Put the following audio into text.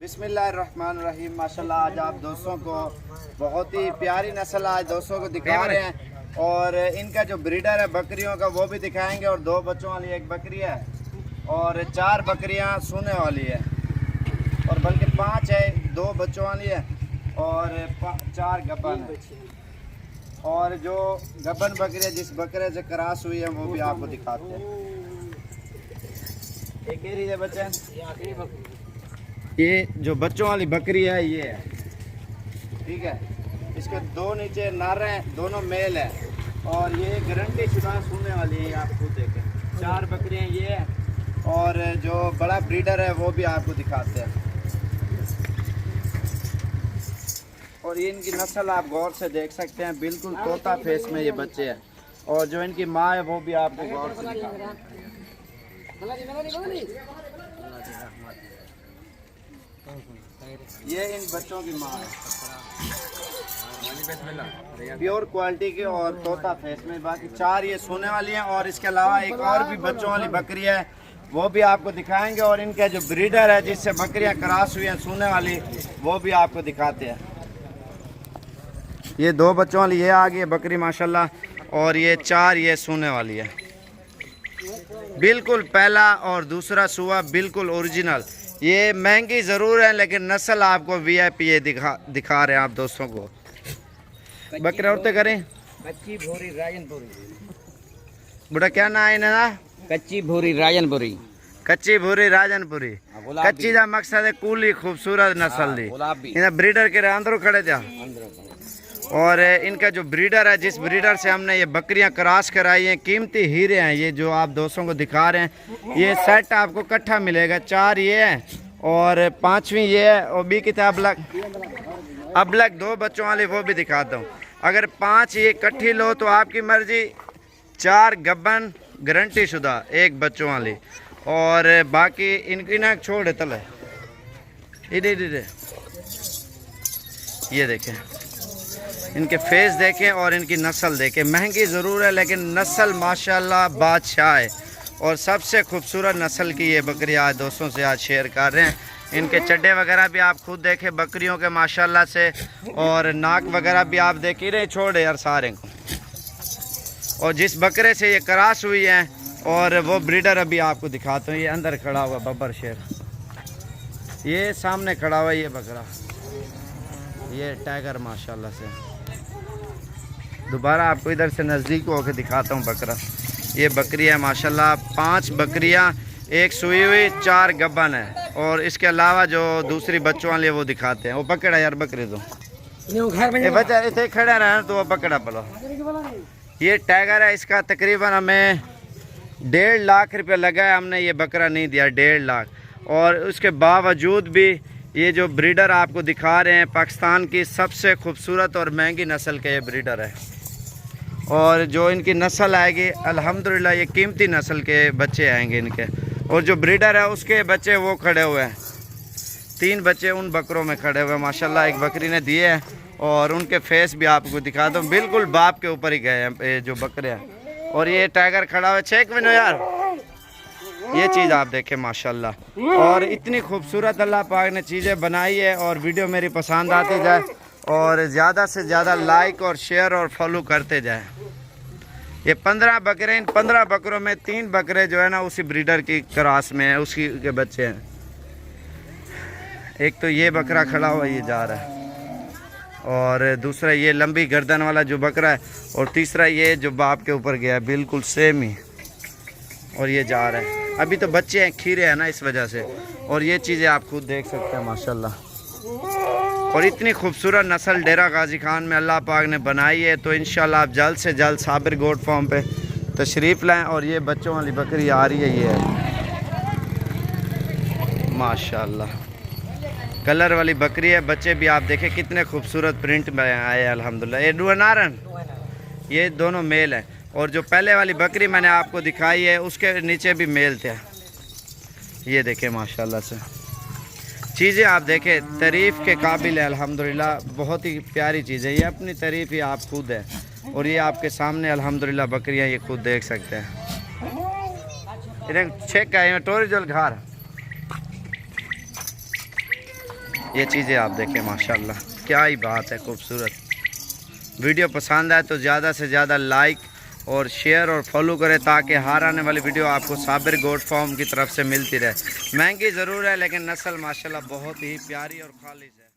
बिस्मिल्लाहिर्रहमानिर्रहीम। माशाल्लाह आज आप दोस्तों को बहुत ही प्यारी नस्ल आज दोस्तों को दिखा रहे हैं और इनका जो ब्रीडर है बकरियों का वो भी दिखाएंगे। और 2 बच्चों वाली एक बकरी है और 4 बकरियां सूने वाली है और बल्कि 5 है, 2 बच्चों वाली है और 4 गब्बन है। और जो गब्बन बकरी है जिस बकरे से क्रॉस हुई है वो भी आपको दिखाते हैं। एक है बच्चे, ये जो बच्चों वाली बकरी है ये है, ठीक है। इसके 2 नीचे नर हैं, दोनों मेल है और ये गारंटी शुदा सूने वाली है। आप खुद देखें 4 बकरियां ये है और जो बड़ा ब्रीडर है वो भी आपको दिखाते हैं। और ये इनकी नस्ल आप गौर से देख सकते हैं, बिल्कुल तोता फेस में ये बच्चे हैं। और जो इनकी माँ है वो भी आपको गौर से दिखाते हैं। ये इन बच्चों की माँ है, प्योर क्वालिटी की और तोता फेस में। बाकी 4 ये सोने वाली हैं और इसके अलावा एक और भी बच्चों वाली बकरी है वो भी आपको दिखाएंगे। और इनका जो ब्रीडर है जिससे बकरियां क्रॉस हुई हैं सोने वाली वो भी आपको दिखाते हैं। ये 2 बच्चों वाली ये आ गई है बकरी माशाल्लाह और ये 4 ये सोने वाली है। बिल्कुल पहला और दूसरा सुआ बिल्कुल ओरिजिनल। ये महंगी ज़रूर है लेकिन नस्ल आपको VIP ये दिखा रहे हैं आप दोस्तों को। बकरे औरतें करें कच्ची भूरी राजनपुरी। बुढ़ा क्या ना है ना? कच्ची भूरी राजनपुरी। कच्ची भूरी राजनपुरी। कच्ची का मकसद है कूली खूबसूरत नस्ल दी। इन्हें ब्रीडर के अंदर खड़े थे। और इनका जो ब्रीडर है जिस ब्रीडर से हमने ये बकरियां क्रॉस कराई हैं, कीमती हीरे हैं ये जो आप दोस्तों को दिखा रहे हैं। ये सेट आपको इकट्ठा मिलेगा। 4 ये है और 5वीं ये है और बी किताब अबलग 2 बच्चों वाली वो भी दिखाता हूँ। अगर 5 ये इकट्ठी लो तो आपकी मर्जी। 4 गब्बन गारंटी शुदा 1 बच्चों वाली और बाकी इनकी ना छोड़ तले इधर ये देखें, इनके फेस देखें और इनकी नस्ल देखें। महंगी ज़रूर है लेकिन नस्ल माशाल्लाह बादशाह है और सबसे खूबसूरत नस्ल की ये बकरी आज दोस्तों से आज शेयर कर रहे हैं। इनके चड्डे वगैरह भी आप खुद देखें बकरियों के माशाल्लाह से, और नाक वगैरह भी आप देख ही रहे। छोड़े यार सारे को। और जिस बकरे से ये क्रॉस हुई है और वो ब्रीडर अभी आपको दिखाता हूँ। ये अंदर खड़ा हुआ बब्बर शेर, ये सामने खड़ा हुआ ये बकरा, ये टाइगर माशाल्लाह से। दोबारा आपको इधर से नज़दीक होकर दिखाता हूँ बकरा। ये बकरी है माशाल्लाह। 5 बकरियाँ, 1 सुई हुई, 4 गब्बन है। और इसके अलावा जो दूसरी बच्चों वाली वो दिखाते हैं। वो पकड़ा यार बकरी तो बच्चा इतने खड़ा रहा तो वो पकड़ा पलो। ये टाइगर है, इसका तकरीबन हमें 1.5 लाख रुपये लगा है। हमने ये बकरा नहीं दिया 1.5 लाख। और उसके बावजूद भी ये जो ब्रीडर आपको दिखा रहे हैं पाकिस्तान की सबसे खूबसूरत और महंगी नस्ल के ये ब्रीडर है। और जो इनकी नस्ल आएगी अल्हम्दुलिल्लाह ये कीमती नस्ल के बच्चे आएंगे इनके। और जो ब्रीडर है उसके बच्चे वो खड़े हुए हैं, 3 बच्चे उन बकरों में खड़े हुए हैं माशाल्लाह। एक बकरी ने दिए हैं और उनके फेस भी आपको दिखा दूँ, बिल्कुल बाप के ऊपर ही गए हैं जो बकरे हैं। और ये टाइगर खड़ा हुआ है। चेक में यार ये चीज़ आप देखें माशाल्लाह। और इतनी खूबसूरत अल्लाह पाक ने चीज़ें बनाई है। और वीडियो मेरी पसंद आती जाए और ज़्यादा से ज़्यादा लाइक और शेयर और फॉलो करते जाए। ये 15 बकरे, इन 15 बकरों में 3 बकरे जो है ना उसी ब्रीडर की क्रॉस में है, उसी के बच्चे हैं। एक तो ये बकरा खड़ा हुआ ये जा रहा है और दूसरा ये लंबी गर्दन वाला जो बकरा है और तीसरा ये जो बाप के ऊपर गया है बिल्कुल सेम ही। और ये जा रहा है। अभी तो बच्चे हैं, खीरे हैं ना इस वजह से। और ये चीज़ें आप खुद देख सकते हैं माशाल्लाह। और इतनी खूबसूरत नस्ल डेरा गाजी खान में अल्लाह पाक ने बनाई है। तो इंशाल्लाह आप जल्द से जल्द साबिर गोट फार्म पे तशरीफ़ लाएं। और ये बच्चों वाली बकरी आ रही है, ये है माशाल्लाह कलर वाली बकरी है। बच्चे भी आप देखें कितने खूबसूरत प्रिंट में आए अल्हम्दुलिल्लाह। ये डुअनारन ये दोनों मेल हैं। और जो पहले वाली बकरी मैंने आपको दिखाई है उसके नीचे भी मेल थे। ये देखें माशाल्लाह से चीज़ें आप देखें तारीफ़ के काबिल है अल्हम्दुलिल्लाह। बहुत ही प्यारी चीज़ है, ये अपनी तारीफ़ ही आप खुद है। और ये आपके सामने अल्हम्दुलिल्लाह बकरियां ये खुद देख सकते हैं। इन्हें चेक का टोरी जल घर ये चीज़ें आप देखें माशाल्लाह, क्या ही बात है, खूबसूरत। वीडियो पसंद आए तो ज़्यादा से ज़्यादा लाइक और शेयर और फॉलो करें ताकि हर आने वाली वीडियो आपको साबिर गोट फार्म की तरफ से मिलती रहे। महंगी ज़रूर है लेकिन नस्ल माशाल्लाह बहुत ही प्यारी और खालिस है।